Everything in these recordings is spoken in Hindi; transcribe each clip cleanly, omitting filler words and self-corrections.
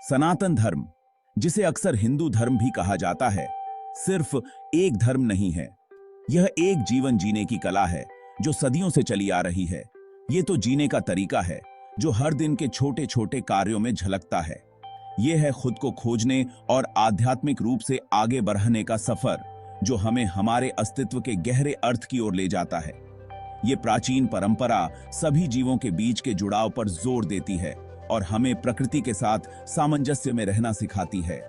सनातन धर्म, जिसे अक्सर हिंदू धर्म भी कहा जाता है, सिर्फ एक धर्म नहीं है। यह एक जीवन जीने की कला है जो सदियों से चली आ रही है। ये तो जीने का तरीका है जो हर दिन के छोटे छोटे कार्यों में झलकता है। यह है खुद को खोजने और आध्यात्मिक रूप से आगे बढ़ने का सफर, जो हमें हमारे अस्तित्व के गहरे अर्थ की ओर ले जाता है। ये प्राचीन परंपरा सभी जीवों के बीच के जुड़ाव पर जोर देती है और हमें प्रकृति के साथ सामंजस्य में रहना सिखाती है।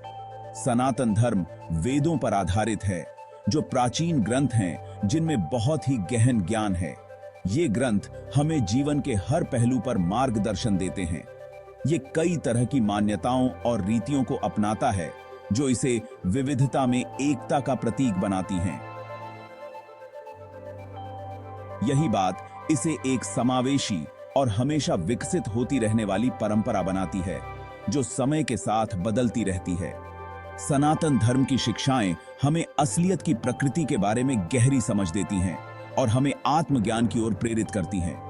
सनातन धर्म वेदों पर आधारित है, जो प्राचीन ग्रंथ हैं जिनमें बहुत ही गहन ज्ञान है। ये ग्रंथ हमें जीवन के हर पहलू पर मार्गदर्शन देते हैं। ये कई तरह की मान्यताओं और रीतियों को अपनाता है, जो इसे विविधता में एकता का प्रतीक बनाती हैं। यही बात इसे एक समावेशी और हमेशा विकसित होती रहने वाली परंपरा बनाती है, जो समय के साथ बदलती रहती है। सनातन धर्म की शिक्षाएं हमें असलियत की प्रकृति के बारे में गहरी समझ देती हैं और हमें आत्मज्ञान की ओर प्रेरित करती हैं।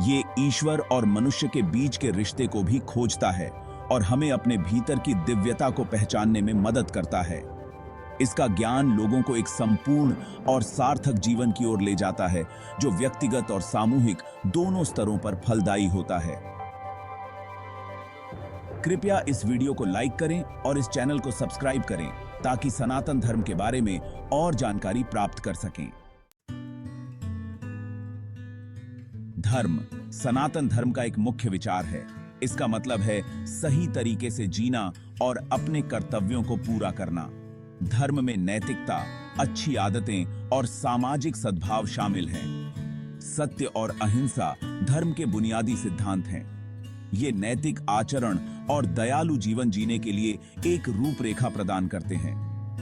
ये ईश्वर और मनुष्य के बीच के रिश्ते को भी खोजता है और हमें अपने भीतर की दिव्यता को पहचानने में मदद करता है। इसका ज्ञान लोगों को एक संपूर्ण और सार्थक जीवन की ओर ले जाता है, जो व्यक्तिगत और सामूहिक दोनों स्तरों पर फलदायी होता है। कृपया इस वीडियो को लाइक करें और इस चैनल को सब्सक्राइब करें ताकि सनातन धर्म के बारे में और जानकारी प्राप्त कर सकें। धर्म सनातन धर्म का एक मुख्य विचार है। इसका मतलब है सही तरीके से जीना और अपने कर्तव्यों को पूरा करना। धर्म में नैतिकता, अच्छी आदतें और सामाजिक सद्भाव शामिल हैं। सत्य और अहिंसा धर्म के बुनियादी सिद्धांत हैं। ये नैतिक आचरण और दयालु जीवन जीने के लिए एक रूपरेखा प्रदान करते हैं।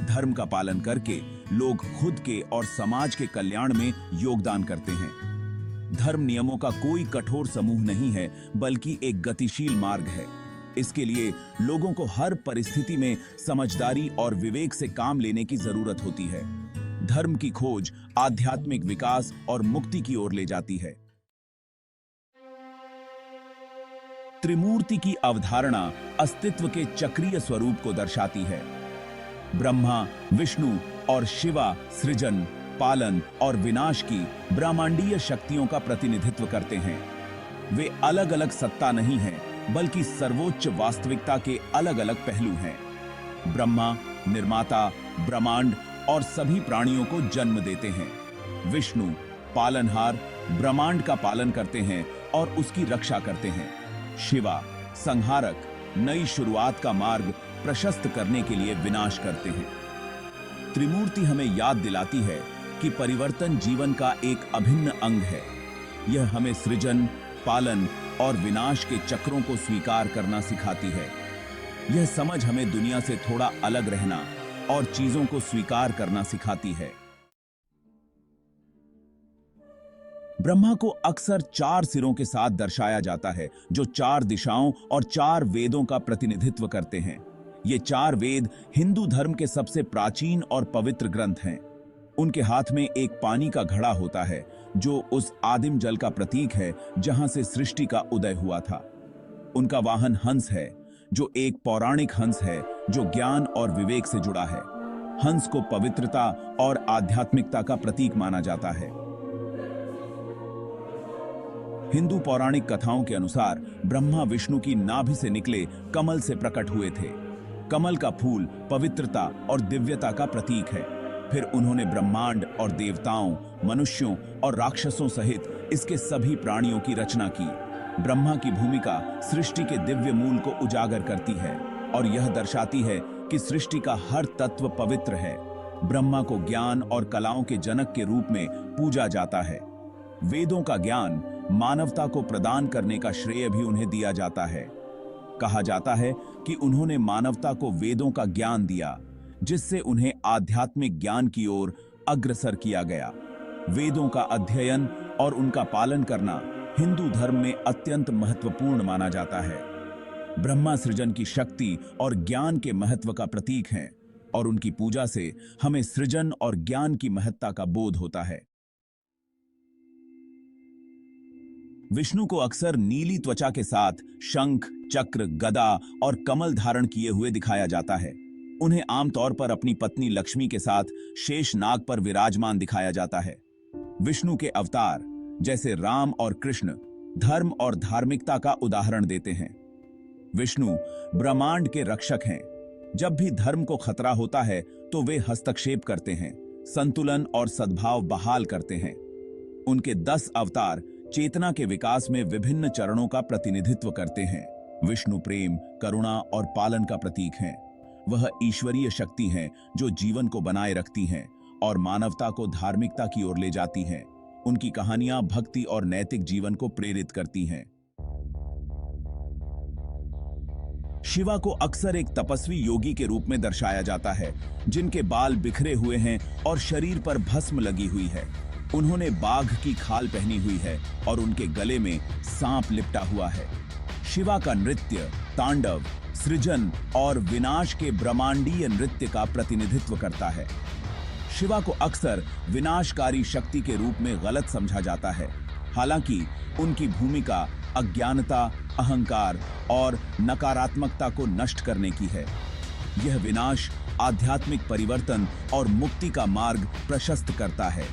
धर्म का पालन करके लोग खुद के और समाज के कल्याण में योगदान करते हैं। धर्म नियमों का कोई कठोर समूह नहीं है, बल्कि एक गतिशील मार्ग है। इसके लिए लोगों को हर परिस्थिति में समझदारी और विवेक से काम लेने की जरूरत होती है। धर्म की खोज आध्यात्मिक विकास और मुक्ति की ओर ले जाती है। त्रिमूर्ति की अवधारणा अस्तित्व के चक्रीय स्वरूप को दर्शाती है। ब्रह्मा, विष्णु और शिवा सृजन, पालन और विनाश की ब्रह्मांडीय शक्तियों का प्रतिनिधित्व करते हैं। वे अलग अलग सत्ता नहीं हैं, बल्कि सर्वोच्च वास्तविकता के अलग अलग पहलू हैं। ब्रह्मा निर्माता, ब्रह्मांड और सभी प्राणियों को जन्म देते हैं। विष्णु पालनहार, ब्रह्मांड का पालन करते हैं और उसकी रक्षा करते हैं। शिवा संहारक, नई शुरुआत का मार्ग प्रशस्त करने के लिए विनाश करते हैं। त्रिमूर्ति हमें याद दिलाती है कि परिवर्तन जीवन का एक अभिन्न अंग है। यह हमें सृजन, पालन और विनाश के चक्रों को स्वीकार करना सिखाती है। यह समझ हमें दुनिया से थोड़ा अलग रहना और चीजों को स्वीकार करना सिखाती है। ब्रह्मा को अक्सर 4 सिरों के साथ दर्शाया जाता है, जो 4 दिशाओं और 4 वेदों का प्रतिनिधित्व करते हैं। ये 4 वेद हिंदू धर्म के सबसे प्राचीन और पवित्र ग्रंथ हैं। उनके हाथ में एक पानी का घड़ा होता है, जो उस आदिम जल का प्रतीक है जहां से सृष्टि का उदय हुआ था। उनका वाहन हंस है, जो एक पौराणिक हंस है जो ज्ञान और विवेक से जुड़ा है। हंस को पवित्रता और आध्यात्मिकता का प्रतीक माना जाता है। हिंदू पौराणिक कथाओं के अनुसार ब्रह्मा विष्णु की नाभि से निकले कमल से प्रकट हुए थे। कमल का फूल पवित्रता और दिव्यता का प्रतीक है। फिर उन्होंने ब्रह्मांड और देवताओं, मनुष्यों और राक्षसों सहित इसके सभी प्राणियों की रचना की। ब्रह्मा की भूमिका सृष्टि के दिव्य मूल को उजागर करती है और यह दर्शाती है कि सृष्टि का हर तत्व पवित्र है। ब्रह्मा को ज्ञान और कलाओं के जनक के रूप में पूजा जाता है। वेदों का ज्ञान मानवता को प्रदान करने का श्रेय भी उन्हें दिया जाता है। कहा जाता है कि उन्होंने मानवता को वेदों का ज्ञान दिया, जिससे उन्हें आध्यात्मिक ज्ञान की ओर अग्रसर किया गया। वेदों का अध्ययन और उनका पालन करना हिंदू धर्म में अत्यंत महत्वपूर्ण माना जाता है। ब्रह्मा सृजन की शक्ति और ज्ञान के महत्व का प्रतीक हैं और उनकी पूजा से हमें सृजन और ज्ञान की महत्ता का बोध होता है। विष्णु को अक्सर नीली त्वचा के साथ शंख, चक्र, गदा और कमल धारण किए हुए दिखाया जाता है। उन्हें आमतौर पर अपनी पत्नी लक्ष्मी के साथ शेष नाग पर विराजमान दिखाया जाता है। विष्णु के अवतार जैसे राम और कृष्ण धर्म और धार्मिकता का उदाहरण देते हैं। विष्णु ब्रह्मांड के रक्षक हैं। जब भी धर्म को खतरा होता है तो वे हस्तक्षेप करते हैं, संतुलन और सद्भाव बहाल करते हैं। उनके 10 अवतार चेतना के विकास में विभिन्न चरणों का प्रतिनिधित्व करते हैं। विष्णु प्रेम, करुणा और पालन का प्रतीक हैं। वह ईश्वरीय शक्ति हैं जो जीवन को बनाए रखती हैं और मानवता को धार्मिकता की ओर ले जाती हैं। उनकी कहानियां भक्ति और नैतिक जीवन को प्रेरित करती हैं। शिवा को अक्सर एक तपस्वी योगी के रूप में दर्शाया जाता है, जिनके बाल बिखरे हुए हैं और शरीर पर भस्म लगी हुई है। उन्होंने बाघ की खाल पहनी हुई है और उनके गले में सांप लिपटा हुआ है। शिवा का नृत्य, तांडव, सृजन और विनाश के ब्रह्मांडीय नृत्य का प्रतिनिधित्व करता है। शिवा को अक्सर विनाशकारी शक्ति के रूप में गलत समझा जाता है, हालांकि उनकी भूमिका अज्ञानता, अहंकार और नकारात्मकता को नष्ट करने की है। यह विनाश आध्यात्मिक परिवर्तन और मुक्ति का मार्ग प्रशस्त करता है।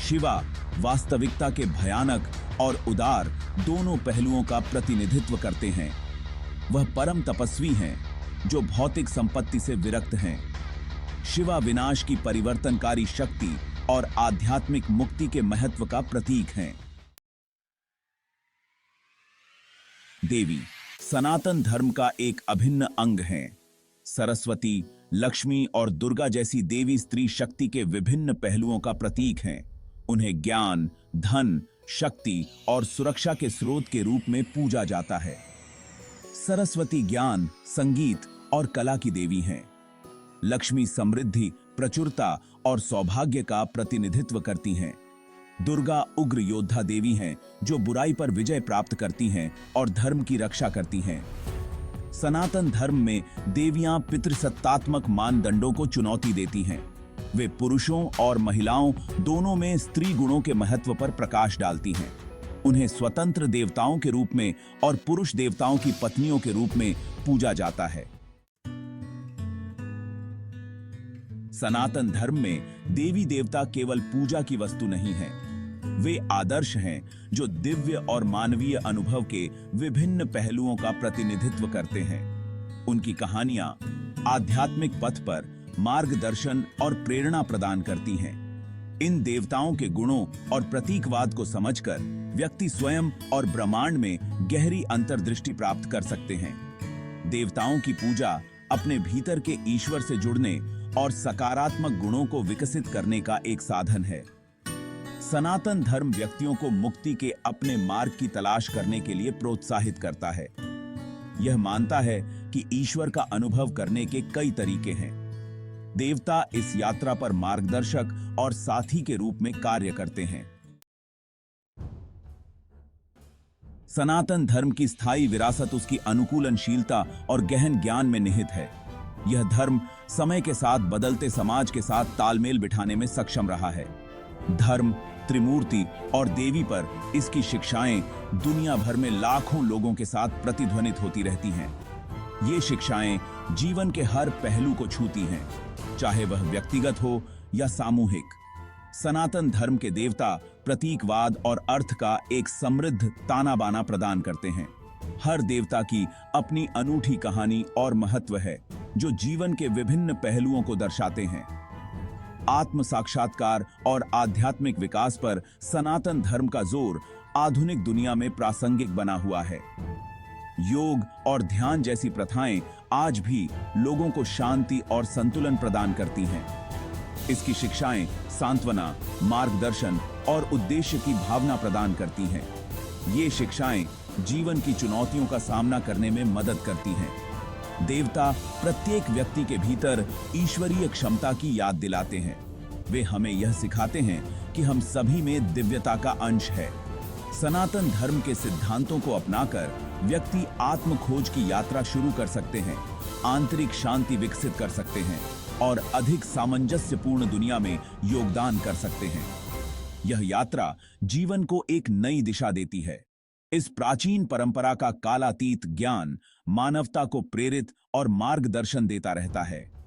शिवा वास्तविकता के भयानक और उदार दोनों पहलुओं का प्रतिनिधित्व करते हैं। वह परम तपस्वी हैं जो भौतिक संपत्ति से विरक्त हैं। शिवा विनाश की परिवर्तनकारी शक्ति और आध्यात्मिक मुक्ति के महत्व का प्रतीक हैं। देवी सनातन धर्म का एक अभिन्न अंग हैं। सरस्वती, लक्ष्मी और दुर्गा जैसी देवी स्त्री शक्ति के विभिन्न पहलुओं का प्रतीक हैं। उन्हें ज्ञान, धन, शक्ति और सुरक्षा के स्रोत के रूप में पूजा जाता है। सरस्वती ज्ञान, संगीत और कला की देवी हैं। लक्ष्मी समृद्धि, प्रचुरता और सौभाग्य का प्रतिनिधित्व करती हैं। दुर्गा उग्र योद्धा देवी हैं जो बुराई पर विजय प्राप्त करती हैं और धर्म की रक्षा करती हैं। सनातन धर्म में देवियां पितृसत्तात्मक मानदंडों को चुनौती देती हैं। वे पुरुषों और महिलाओं दोनों में स्त्री गुणों के महत्व पर प्रकाश डालती हैं। उन्हें स्वतंत्र देवताओं के रूप में और पुरुष देवताओं की पत्नियों के रूप में पूजा जाता है। सनातन धर्म में देवी देवता केवल पूजा की वस्तु नहीं है, वे आदर्श हैं जो दिव्य और मानवीय अनुभव के विभिन्न पहलुओं का प्रतिनिधित्व करते हैं। उनकी कहानियां आध्यात्मिक पथ पर मार्गदर्शन और प्रेरणा प्रदान करती हैं। इन देवताओं के गुणों और प्रतीकवाद को समझकर व्यक्ति स्वयं और ब्रह्मांड में गहरी अंतर्दृष्टि प्राप्त कर सकते हैं। देवताओं की पूजा अपने भीतर के ईश्वर से जुड़ने और सकारात्मक गुणों को विकसित करने का एक साधन है। सनातन धर्म व्यक्तियों को मुक्ति के अपने मार्ग की तलाश करने के लिए प्रोत्साहित करता है। यह मानता है कि ईश्वर का अनुभव करने के कई तरीके हैं। देवता इस यात्रा पर मार्गदर्शक और साथी के रूप में कार्य करते हैं। सनातन धर्म की स्थायी विरासत उसकी अनुकूलनशीलता और गहन ज्ञान में निहित है। यह धर्म समय के साथ बदलते समाज के साथ तालमेल बिठाने में सक्षम रहा है। धर्म, त्रिमूर्ति और देवी पर इसकी शिक्षाएं दुनिया भर में लाखों लोगों के साथ प्रतिध्वनित होती रहती हैं। ये शिक्षाएं जीवन के हर पहलू को छूती हैं, चाहे वह व्यक्तिगत हो या सामूहिक। सनातन धर्म के देवता प्रतीकवाद और अर्थ का एक समृद्ध ताना बाना प्रदान करते हैं। हर देवता की अपनी अनूठी कहानी और महत्व है जो जीवन के विभिन्न पहलुओं को दर्शाते हैं। आत्म साक्षात्कार और आध्यात्मिक विकास पर सनातन धर्म का जोर आधुनिक दुनिया में प्रासंगिक बना हुआ है। योग और ध्यान जैसी प्रथाएं आज भी लोगों को शांति और संतुलन प्रदान करती हैं। इसकी शिक्षाएं सांत्वना, मार्गदर्शन और उद्देश्य की भावना प्रदान करती हैं। ये शिक्षाएं जीवन की चुनौतियों का सामना करने में मदद करती हैं। देवता प्रत्येक व्यक्ति के भीतर ईश्वरीय क्षमता की याद दिलाते हैं। वे हमें यह सिखाते हैं कि हम सभी में दिव्यता का अंश है। सनातन धर्म के सिद्धांतों को अपनाकर व्यक्ति आत्म खोज की यात्रा शुरू कर सकते हैं, आंतरिक शांति विकसित कर सकते हैं और अधिक सामंजस्यपूर्ण दुनिया में योगदान कर सकते हैं। यह यात्रा जीवन को एक नई दिशा देती है। इस प्राचीन परंपरा का कालातीत ज्ञान मानवता को प्रेरित और मार्गदर्शन देता रहता है।